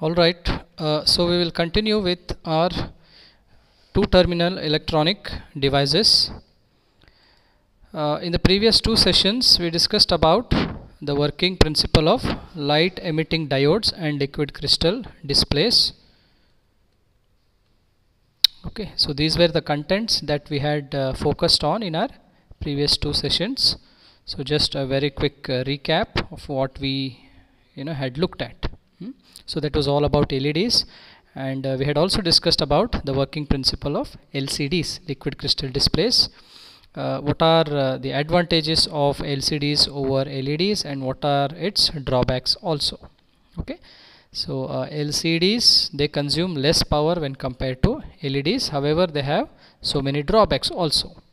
Alright, so we will continue with our two terminal electronic devices. In the previous two sessions we discussed about the working principle of light emitting diodes and liquid crystal displays. Okay, so these were the contents that we had focused on in our previous two sessions. So just a very quick recap of what we had looked at. So that was all about LEDs, and we had also discussed about the working principle of LCDs, liquid crystal displays. What are the advantages of LCDs over LEDs and what are its drawbacks also. Okay, so LCDs, they consume less power when compared to LEDs, however they have so many drawbacks also.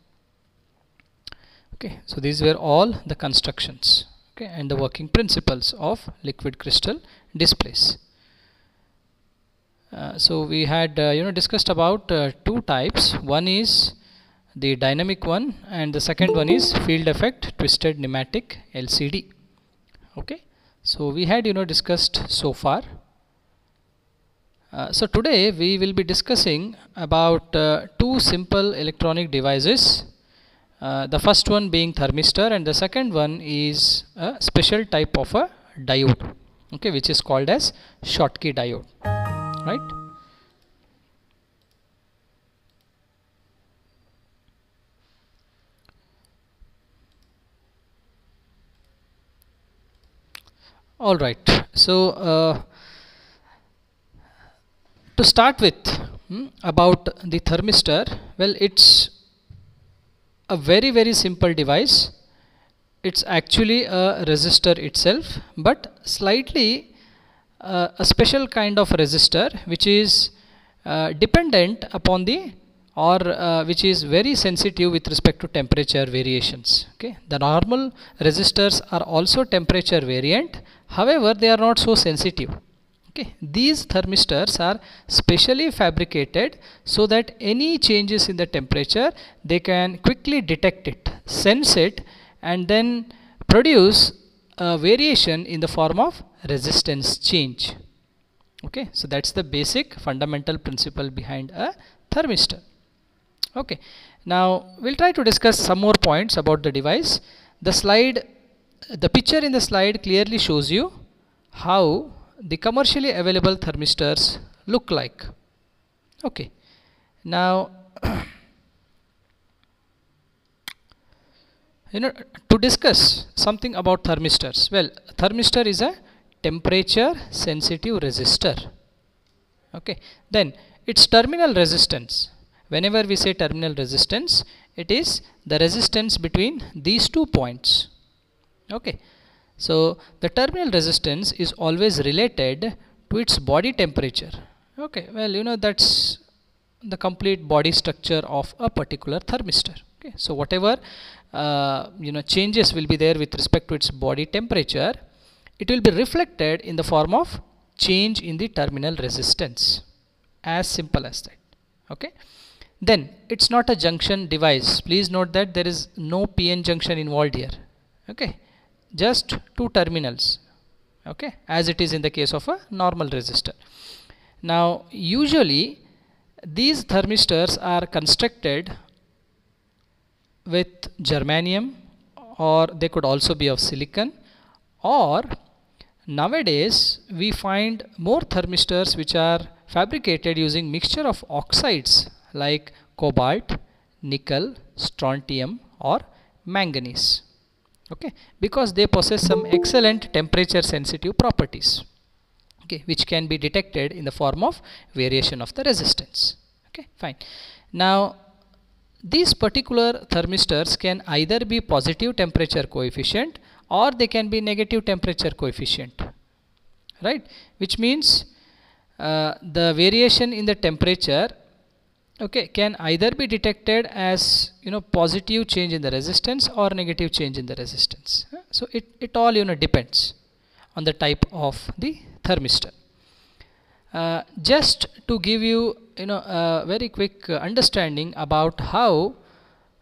Okay, so these were all the constructions, okay, and the working principles of liquid crystal displays. So we had discussed about two types. One is the dynamic one and the second one is field effect twisted pneumatic LCD. Okay, so we had discussed so far. So today we will be discussing about two simple electronic devices. The first one being thermistor and the second one is a special type of a diode, okay, which is called as Schottky diode, right? All right, so to start with, about the thermistor, well, it's a very simple device. It's actually a resistor itself, but slightly a special kind of resistor which is dependent upon the which is very sensitive with respect to temperature variations. Okay, the normal resistors are also temperature variant, however they are not so sensitive. Okay, these thermistors are specially fabricated so that any changes in the temperature they can quickly detect it, sense it, and then produce a variation in the form of resistance change. Okay, so that's the basic fundamental principle behind a thermistor. Okay, now we'll try to discuss some more points about the device. The picture in the slide clearly shows you how the commercially available thermistors look like. Okay, now to discuss something about thermistors, well, thermistor is a temperature sensitive resistor. Okay, then its terminal resistance, whenever we say terminal resistance, it is the resistance between these 2 points. Okay, so the terminal resistance is always related to its body temperature. Okay, well, that's the complete body structure of a particular thermistor. Okay, so whatever changes will be there with respect to its body temperature, it will be reflected in the form of change in the terminal resistance. As simple as that. Okay, then it's not a junction device. Please note that there is no PN junction involved here. Okay, just two terminals, okay, as it is in the case of a normal resistor. Now usually these thermistors are constructed with germanium, or they could also be of silicon, or nowadays we find more thermistors which are fabricated using mixture of oxides like cobalt, nickel, strontium or manganese. Okay, because they possess some excellent temperature sensitive properties, okay, which can be detected in the form of variation of the resistance. Okay, fine. Now these particular thermistors can either be positive temperature coefficient or they can be negative temperature coefficient, right, which means the variation in the temperature, okay, can either be detected as positive change in the resistance or negative change in the resistance. So it all depends on the type of the thermistor. Just to give you a very quick understanding about how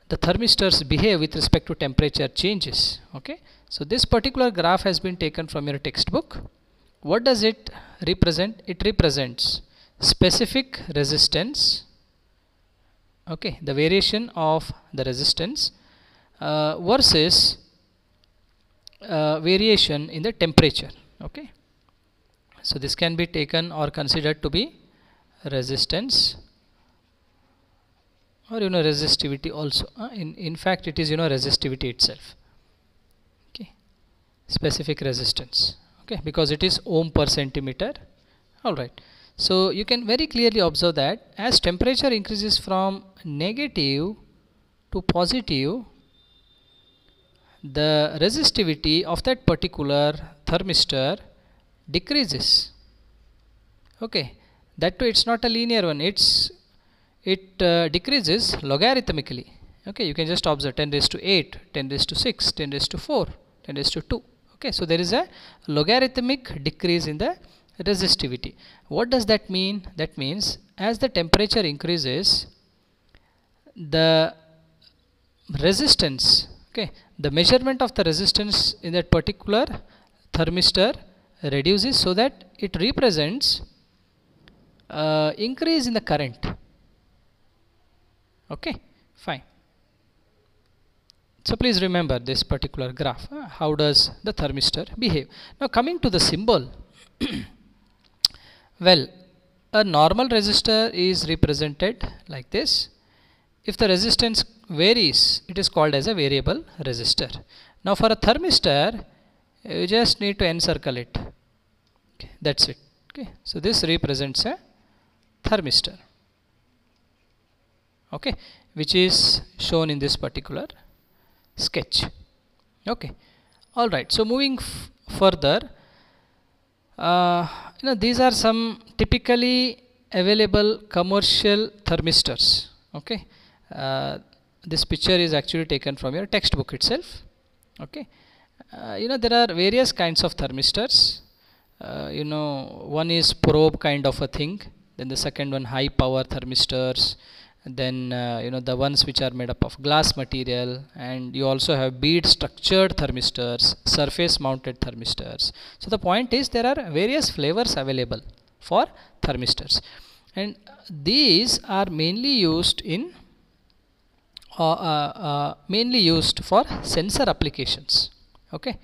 the thermistors behave with respect to temperature changes. Okay, so this particular graph has been taken from your textbook. what does it represent? It represents specific resistance, okay, the variation of the resistance versus variation in the temperature. Okay, so this can be taken or considered to be resistance, or resistivity also. In fact, it is resistivity itself. Okay, specific resistance. Okay, because it is ohm per centimeter. All right. So you can very clearly observe that as temperature increases from negative to positive, the resistivity of that particular thermistor decreases. Okay, that too it's not a linear one, it decreases logarithmically. Okay, you can just observe 10 raised to 8, 10 raised to 6, 10 raised to 4, 10 raised to 2. Okay, so there is a logarithmic decrease in the resistivity. What does that mean? That means as the temperature increases, the resistance, okay, the measurement of the resistance in that particular thermistor reduces, so that it represents increase in the current. Okay, fine. So please remember this particular graph. How does the thermistor behave? Now coming to the symbol. Well, a normal resistor is represented like this. If the resistance varies, it is called as a variable resistor. Now for a thermistor, you just need to encircle it. Okay, that's it. Okay, so this represents a thermistor. Okay, which is shown in this particular sketch. Okay, all right. So moving further, these are some typically available commercial thermistors. Okay, this picture is actually taken from your textbook itself. Okay, there are various kinds of thermistors. One is probe kind of a thing, then the second one high power thermistors, then the ones which are made up of glass material, and you also have bead structured thermistors, surface mounted thermistors. So the point is there are various flavors available for thermistors, and these are mainly used for sensor applications. Okay,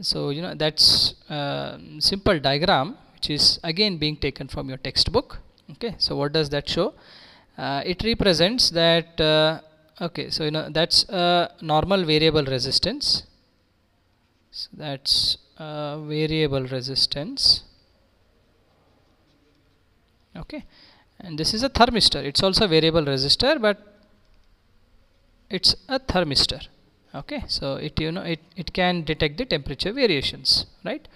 so that's simple diagram which is again being taken from your textbook. Okay, so what does that show? It represents that okay, so that's a normal variable resistance. So that's variable resistance. Okay, and this is a thermistor. It's also a variable resistor, but it's a thermistor. Okay, so it can detect the temperature variations, right?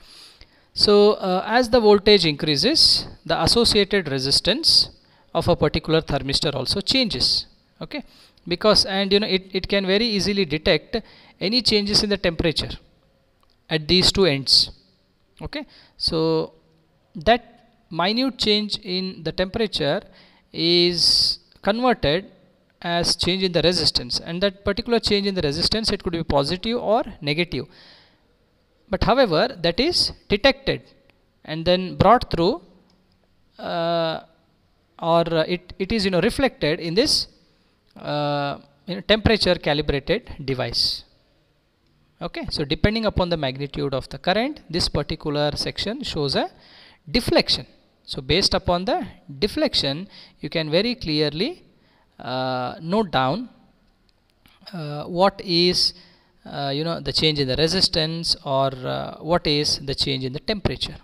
So as the voltage increases, the associated resistance of a particular thermistor also changes. Okay, because it can very easily detect any changes in the temperature at these two ends. Okay, so that minute change in the temperature is converted as change in the resistance, and that particular change in the resistance, it could be positive or negative, but however that is detected and then brought through or it is reflected in this temperature calibrated device. Okay, so depending upon the magnitude of the current, this particular section shows a deflection. So based upon the deflection, you can very clearly note down what is the change in the resistance, or what is the change in the temperature.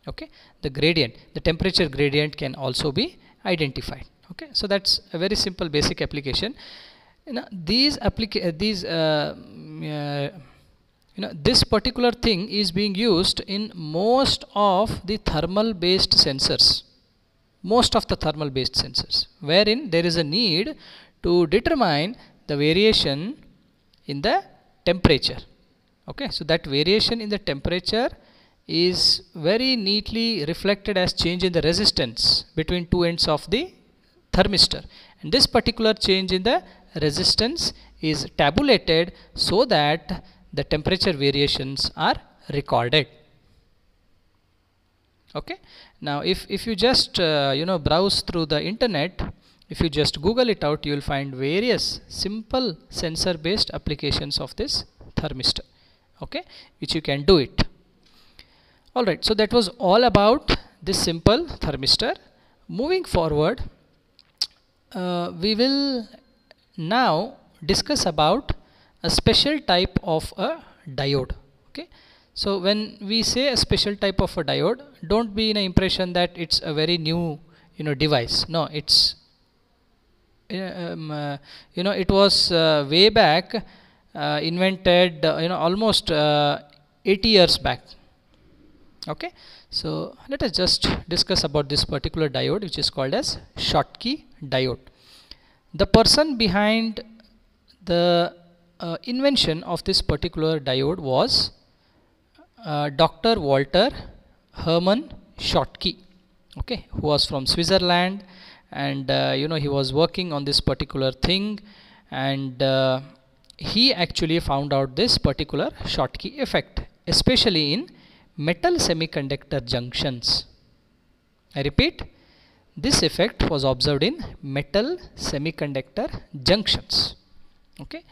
Okay, the gradient, the temperature gradient can also be identified. Okay, so that's a very simple basic application. This particular thing is being used in most of the thermal based sensors, wherein there is a need to determine the variation in the temperature. Okay, so that variation in the temperature is very neatly reflected as change in the resistance between two ends of the thermistor, and this particular change in the resistance is tabulated so that the temperature variations are recorded. Okay, now if you just browse through the internet, if you just Google it out, you will find various simple sensor based applications of this thermistor, okay, which you can do it. Alright, so that was all about this simple thermistor. Moving forward, we will now discuss about a special type of a diode. Okay, so when we say a special type of a diode, don't be in an impression that it's a very new device. No, it's it was way back invented almost 80 years back. Okay, so let us just discuss about this particular diode, which is called as Schottky diode. The person behind the invention of this particular diode was Dr. Walter Hermann Schottky, okay, who was from Switzerland, and he was working on this particular thing, and he actually found out this particular Schottky effect, especially in metal semiconductor junctions. I repeat, this effect was observed in metal semiconductor junctions. Okay,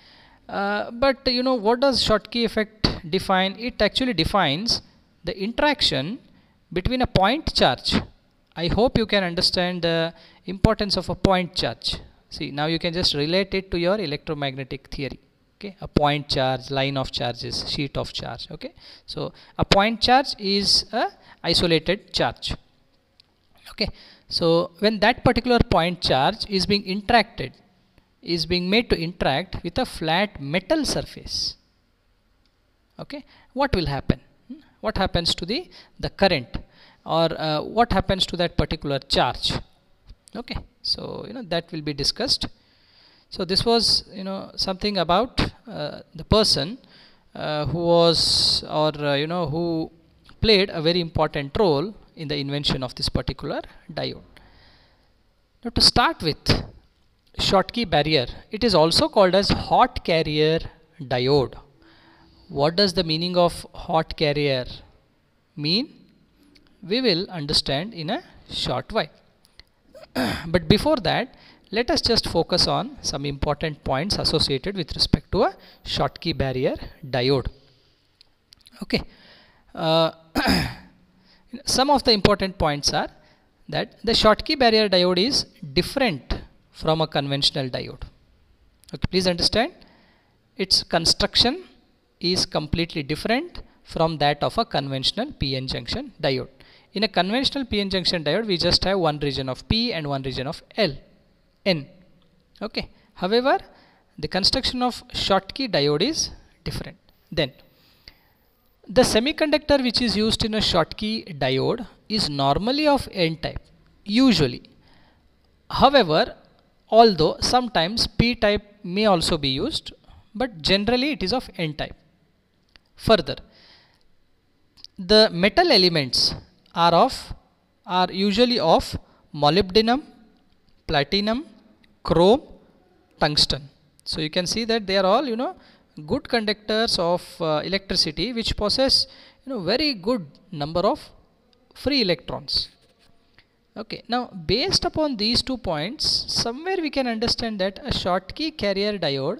but what does Schottky effect define? It actually defines the interaction between a point charge. I hope you can understand the importance of a point charge. See, now you can just relate it to your electromagnetic theory. Okay, a point charge, line of charges, sheet of charge. Okay, so a point charge is a isolated charge. Okay, so when that particular point charge is being interacted, is being made to interact with a flat metal surface, okay, what will happen? What happens to the current, or what happens to that particular charge? Okay, so that will be discussed. So this was something about the person who was, or who played a very important role in the invention of this particular diode. Now, to start with, Schottky barrier, it is also called as hot carrier diode. What does the meaning of hot carrier mean? We will understand in a short while. But before that, let us just focus on some important points associated with respect to a Schottky barrier diode. Okay, some of the important points are that the Schottky barrier diode is different from a conventional diode. Okay, please understand, its construction is completely different from that of a conventional PN junction diode. In a conventional PN junction diode, we just have one region of P and one region of N. Okay, however, the construction of Schottky diode is different. Then the semiconductor which is used in a Schottky diode is normally of N type, usually. However, although sometimes P type may also be used, but generally it is of N type. Further, the metal elements are usually of molybdenum, platinum, chrome, tungsten. So you can see that they are all good conductors of electricity, which possess very good number of free electrons. Okay, now based upon these 2 points, somewhere we can understand that a Schottky carrier diode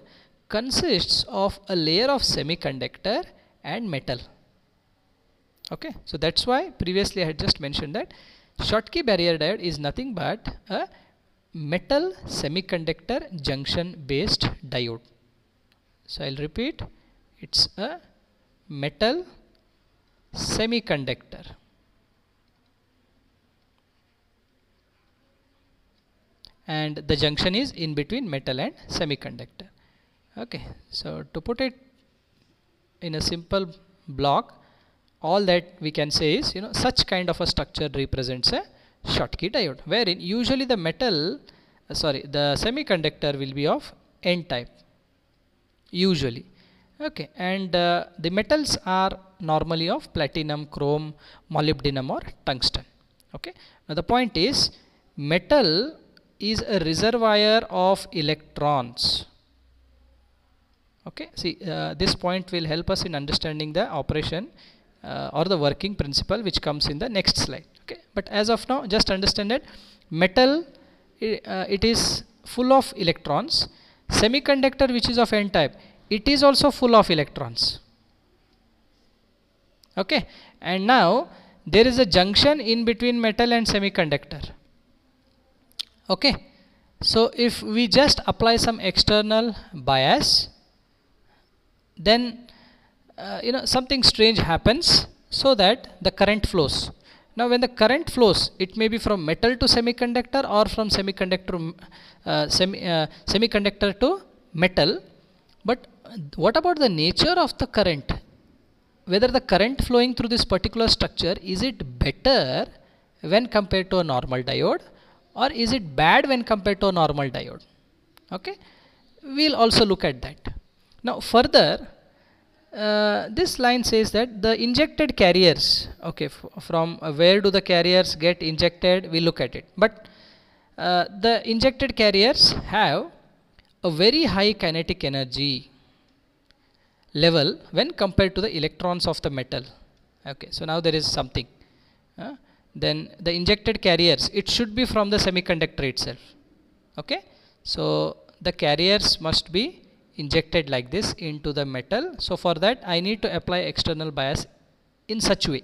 consists of a layer of semiconductor and metal. Okay, so that's why previously I had just mentioned that Schottky barrier diode is nothing but a metal semiconductor junction based diode. So I'll repeat, it's a metal semiconductor and the junction is in between metal and semiconductor. Okay, so to put it in a simple block, all that we can say is such kind of a structure represents a Schottky diode, wherein usually the the semiconductor will be of N type usually. Okay, and the metals are normally of platinum, chrome, molybdenum or tungsten. Okay, now the point is, metal is a reservoir of electrons. Okay, see, this point will help us in understanding the operation or the working principle which comes in the next slide. Okay, but as of now, just understand that metal, it is full of electrons. Semiconductor, which is of n type, it is also full of electrons. Okay, and now there is a junction in between metal and semiconductor. Okay, so if we just apply some external bias, then something strange happens, so that the current flows. Now when the current flows, it may be from metal to semiconductor or from semiconductor to metal. But what about the nature of the current? Whether the current flowing through this particular structure, is it better when compared to a normal diode, or is it bad when compared to a normal diode? Okay, we'll also look at that. Now further, this line says that the injected carriers, okay, from where do the carriers get injected, we look at it. But the injected carriers have a very high kinetic energy level when compared to the electrons of the metal. Okay, so now there is something. Then the injected carriers, it should be from the semiconductor itself. Okay, so the carriers must be injected like this into the metal. So for that I need to apply external bias in such way,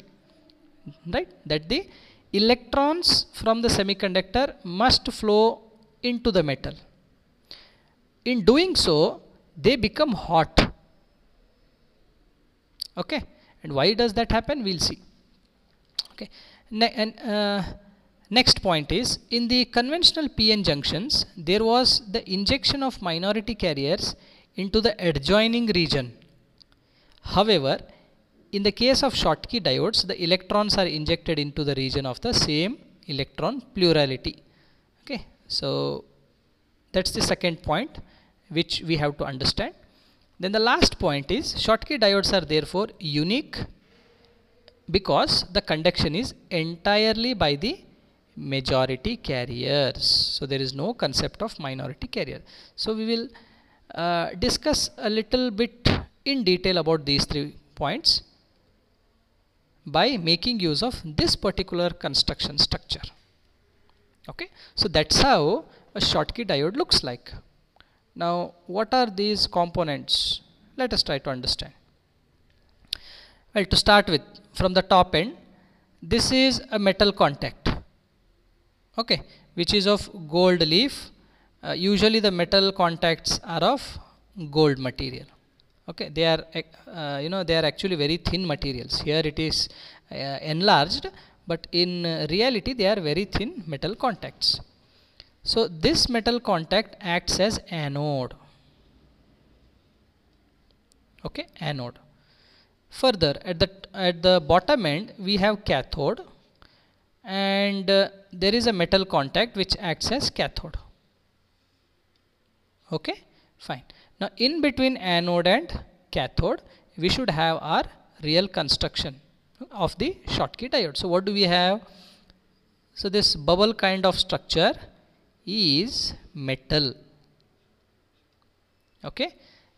right, that the electrons from the semiconductor must flow into the metal. In doing so, they become hot. Okay, and why does that happen, we'll see. Okay, next point is, in the conventional PN junctions, there was the injection of minority carriers into the adjoining region. However, in the case of Schottky diodes, the electrons are injected into the region of the same electron plurality. Okay, so that's the second point which we have to understand. Then the last point is, Schottky diodes are therefore unique because the conduction is entirely by the majority carriers. So there is no concept of minority carrier. So we will discuss a little bit in detail about these 3 points by making use of this particular construction structure. Okay, so that's how a Schottky diode looks like. Now what are these components? Let us try to understand. Well, to start with, from the top end, this is a metal contact, okay, which is of gold leaf. Usually the metal contacts are of gold material. Okay, they are they are actually very thin materials. Here it is enlarged, but in reality they are very thin metal contacts. So this metal contact acts as anode. Okay, anode. Further, at the bottom end we have cathode, and there is a metal contact which acts as cathode. Okay, fine. Now in between anode and cathode, we should have our real construction of the Schottky diode. So what do we have? So this bubble kind of structure is metal. Okay,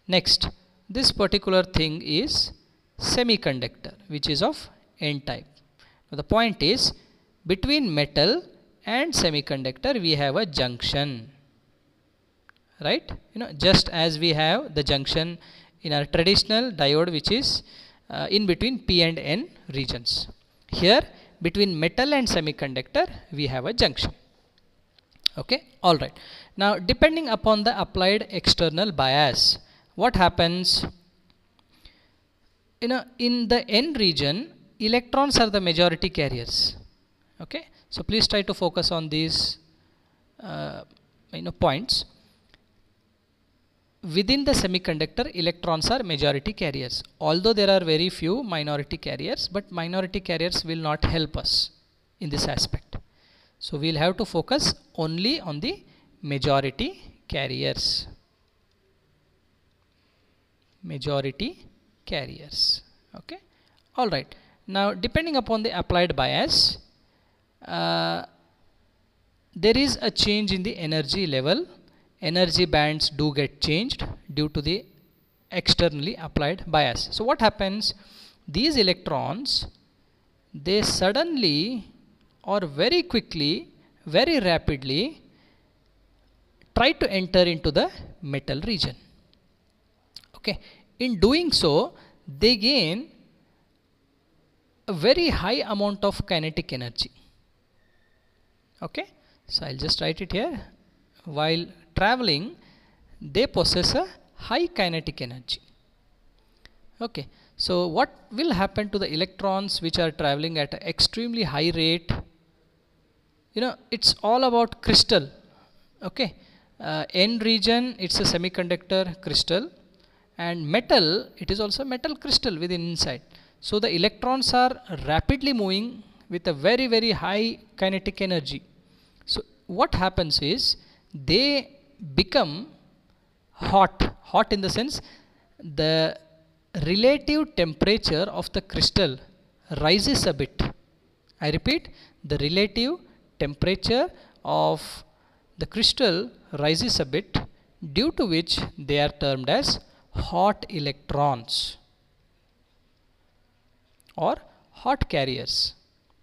next, this particular thing is semiconductor, which is of N type. Now the point is, between metal and semiconductor we have a junction, right? Just as we have the junction in our traditional diode, which is in between P and N regions. Here between metal and semiconductor we have a junction. Okay, all right. Now depending upon the applied external bias, what happens? In the N region, electrons are the majority carriers. Okay, so please try to focus on these points. Within the semiconductor, electrons are majority carriers, although there are very few minority carriers, but minority carriers will not help us in this aspect. So we'll have to focus only on the majority carriers. Majority carriers. Okay, all right. Now depending upon the applied bias, there is a change in the energy level. Energy bands do get changed due to the externally applied bias. So what happens? these electrons, they suddenly or very quickly, very rapidly try to enter into the metal region. Okay, in doing so, they gain a very high amount of kinetic energy. Okay, so I'll just write it here. While traveling, they possess a high kinetic energy. Okay, so what will happen to the electrons which are traveling at an extremely high rate? You know, it's all about crystal. Okay, N region, it's a semiconductor crystal, and metal, it is also metal crystal within inside. So the electrons are rapidly moving with a very, very high kinetic energy. So what happens is they become hot in the sense the relative temperature of the crystal rises a bit. I repeat, the relative temperature of the crystal rises a bit, due to which they are termed as hot electrons or hot carriers.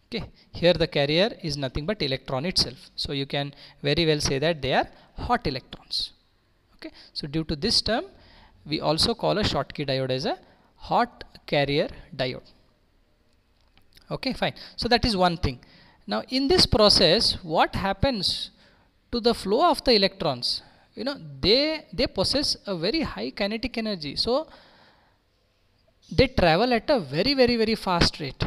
Okay, here the carrier is nothing but electron itself, so you can very well say that they are hot electrons. Okay, so due to this term, we also call a Schottky diode as a hot carrier diode. Okay, fine. So that is one thing. Now in this process, what happens to the flow of the electrons? You know, they possess a very high kinetic energy, so they travel at a very, very, very fast rate.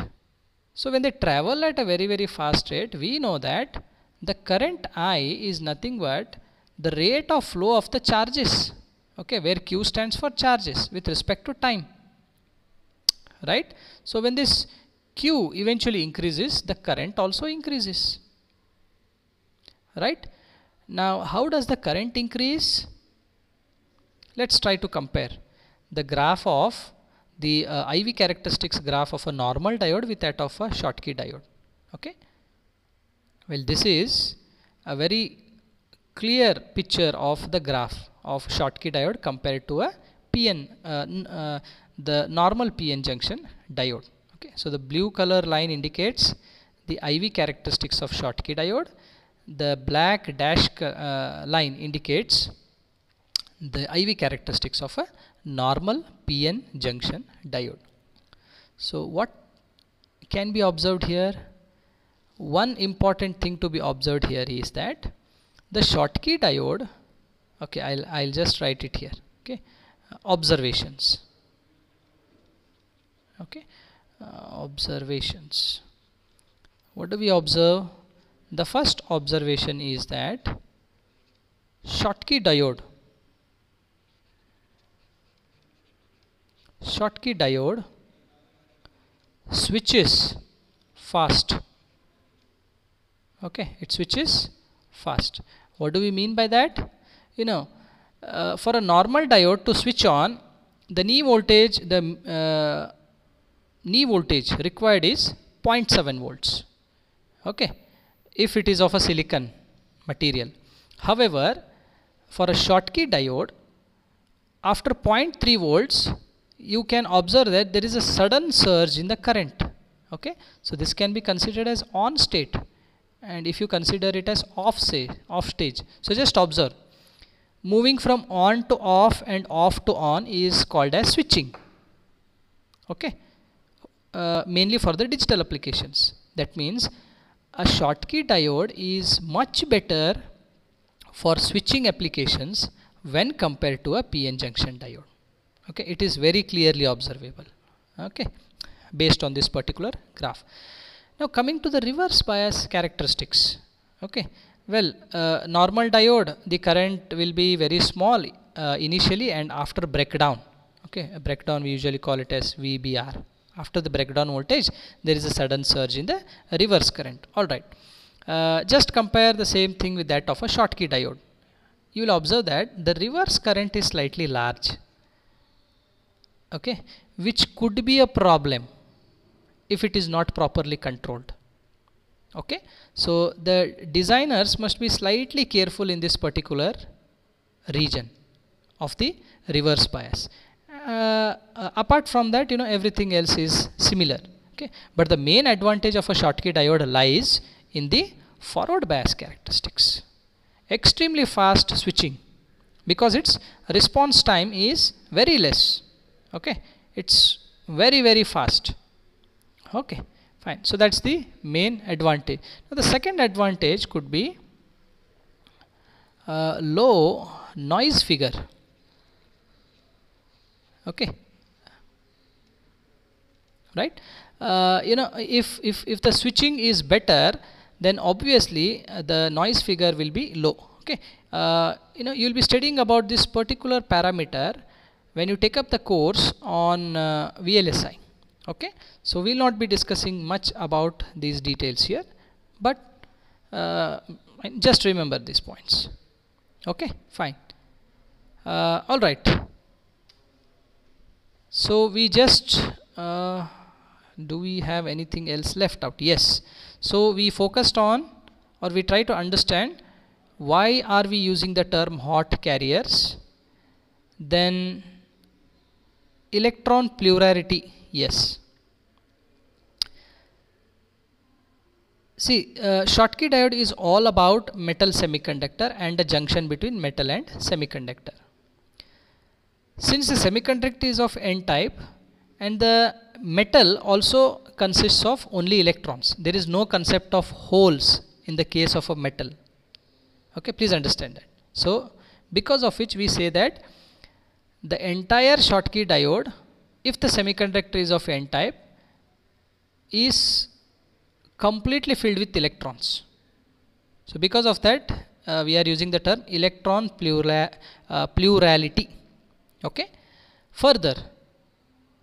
So when they travel at a very, very fast rate, we know that the current I is nothing but the rate of flow of the charges. Okay, where Q stands for charges with respect to time. Right? So when this Q eventually increases, the current also increases. Right? Now how does the current increase? Let's try to compare the graph of the IV characteristics graph of a normal diode with that of a Schottky diode. Okay. Well, this is a very clear picture of the graph of Schottky diode compared to a PN, the normal PN junction diode. Okay. So the blue color line indicates the IV characteristics of Schottky diode. The black dash line indicates the IV characteristics of a normal PN junction diode. So what can be observed here? One important thing to be observed here is that the Schottky diode, okay, I'll just write it here. Okay, observations. Okay, observations. What do we observe? The first observation is that Schottky diode switches fast. Okay, it switches fast. What do we mean by that? You know, for a normal diode to switch on, the knee voltage, knee voltage required is 0.7 volts. Okay, if it is of a silicon material. However, for a Schottky diode, after 0.3 volts, you can observe that there is a sudden surge in the current. Okay, so this can be considered as on state, and if you consider it as off stage, so just observe, moving from on to off and off to on is called as switching. Okay, mainly for the digital applications. That means a Schottky diode is much better for switching applications when compared to a PN junction diode. Okay, it is very clearly observable. Okay, based on this particular graph. Now coming to the reverse bias characteristics. Okay, well, normal diode, the current will be very small initially, and after breakdown, okay, a breakdown we usually call it as VBR. After the breakdown voltage, there is a sudden surge in the reverse current. Alright, just compare the same thing with that of a Schottky diode. You will observe that the reverse current is slightly large. Okay, which could be a problem if it is not properly controlled. Okay, so the designers must be slightly careful in this particular region of the reverse bias, apart from that, everything else is similar. Okay, but the main advantage of a Schottky diode lies in the forward bias characteristics. Extremely fast switching, because its response time is very less. Okay, it's very fast. Okay, fine. So that's the main advantage. Now the second advantage could be low noise figure. Okay, right. If the switching is better, then obviously the noise figure will be low. Okay, you will be studying about this particular parameter when you take up the course on VLSI. Okay, so we will not be discussing much about these details here, but just remember these points. Okay, fine. All right. So we just do we have anything else left out? Yes. So we focused on, or we try to understand, why are we using the term hot carriers. Then electron plurality. Yes. See, Schottky diode is all about metal semiconductor and the junction between metal and semiconductor. Since the semiconductor is of N type and the metal also consists of only electrons, there is no concept of holes in the case of a metal. Okay, please understand that. So because of which we say that the entire Schottky diode, if the semiconductor is of N type, is completely filled with electrons. So because of that we are using the term electron plurality. Okay. Further,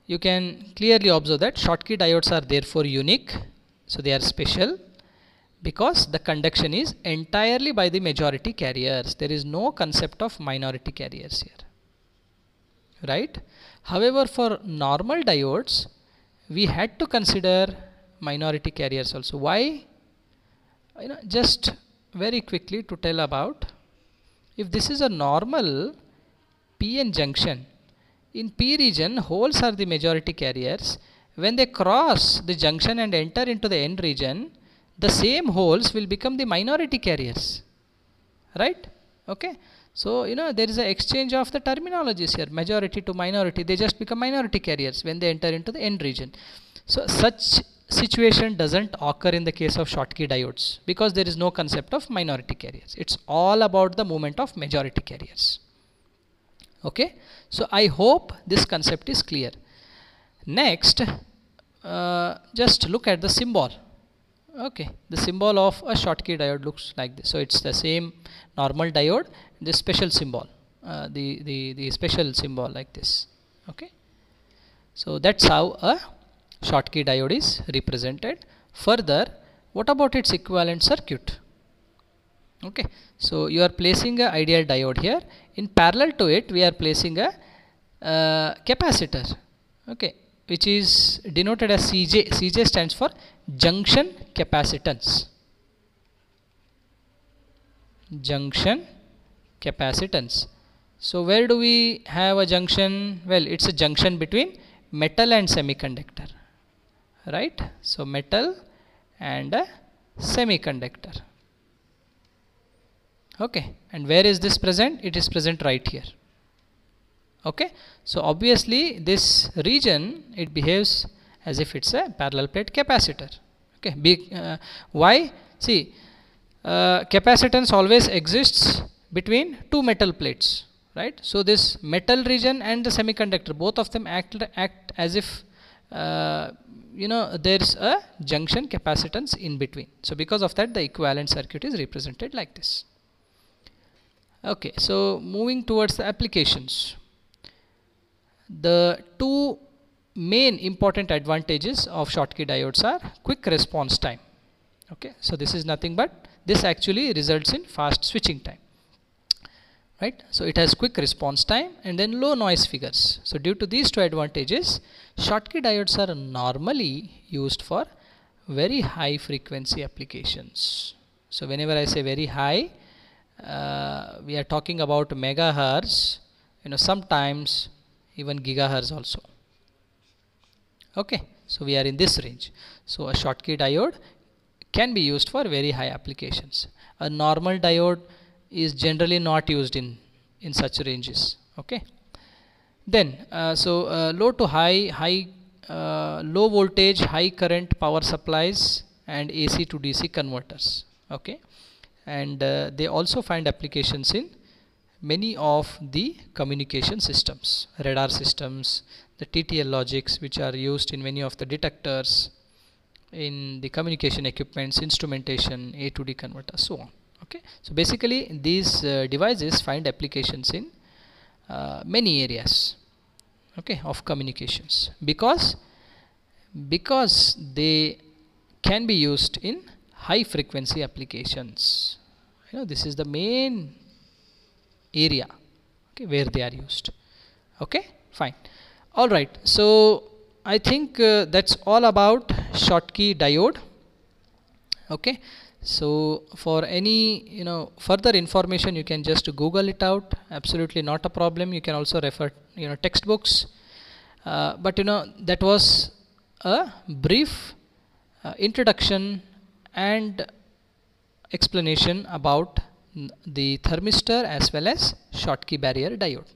you can clearly observe that Schottky diodes are therefore unique. So they are special because the conduction is entirely by the majority carriers. There is no concept of minority carriers here. Right. However, for normal diodes we had to consider minority carriers also. Why? Just very quickly to tell about, if this is a normal PN junction, in P region holes are the majority carriers. When they cross the junction and enter into the N region, the same holes will become the minority carriers. Right? Okay. So there is an exchange of the terminologies here, majority to minority. They just become minority carriers when they enter into the N region. So such situation doesn't occur in the case of Schottky diodes because there is no concept of minority carriers. It's all about the movement of majority carriers. Okay, so I hope this concept is clear. Next, just look at the symbol. Okay, the symbol of a Schottky diode looks like this. So it's the same normal diode, the special symbol, the special symbol like this. Okay, so that's how a Schottky diode is represented. Further, what about its equivalent circuit? Okay, so you are placing a ideal diode here. In parallel to it, we are placing a capacitor. Okay, which is denoted as CJ. CJ stands for junction capacitance. Junction capacitance. So where do we have a junction? Well, it's a junction between metal and semiconductor. Right? So metal and a semiconductor. Okay, and where is this present? It is present right here. Okay, so obviously this region, it behaves as if it's a parallel plate capacitor. Okay, why? See, capacitance always exists between two metal plates, right? So this metal region and the semiconductor, both of them act as if there's a junction capacitance in between. So because of that, the equivalent circuit is represented like this. Okay, so moving towards the applications. The two main important advantages of Schottky diodes are quick response time. Okay, so this is nothing but this actually results in fast switching time. Right, so it has quick response time and then low noise figures. So due to these two advantages, Schottky diodes are normally used for very high frequency applications. So whenever I say very high, we are talking about megahertz. Sometimes even gigahertz also. Okay, so we are in this range. So a Schottky diode can be used for very high applications. A normal diode is generally not used in such ranges. Okay, then low to high low voltage, high current power supplies and AC to DC converters. Okay, and they also find applications in many of the communication systems, radar systems, the TTL logics, which are used in many of the detectors, in the communication equipments, instrumentation, A to D converters, so on. Okay, so basically these devices find applications in many areas, okay, of communications, because they can be used in high frequency applications. You know, this is the main area, okay, where they are used. Okay, fine. All right, so I think that's all about Schottky diode. Okay, so for any further information, you can just Google it out. Absolutely not a problem. You can also refer textbooks, but that was a brief introduction and explanation about the thermistor as well as Schottky barrier diode.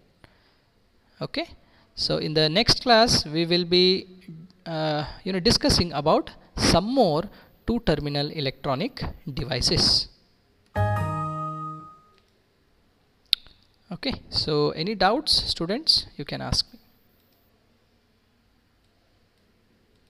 Okay, so in the next class we will be discussing about some more two-terminal electronic devices. Okay, so any doubts, students, you can ask me.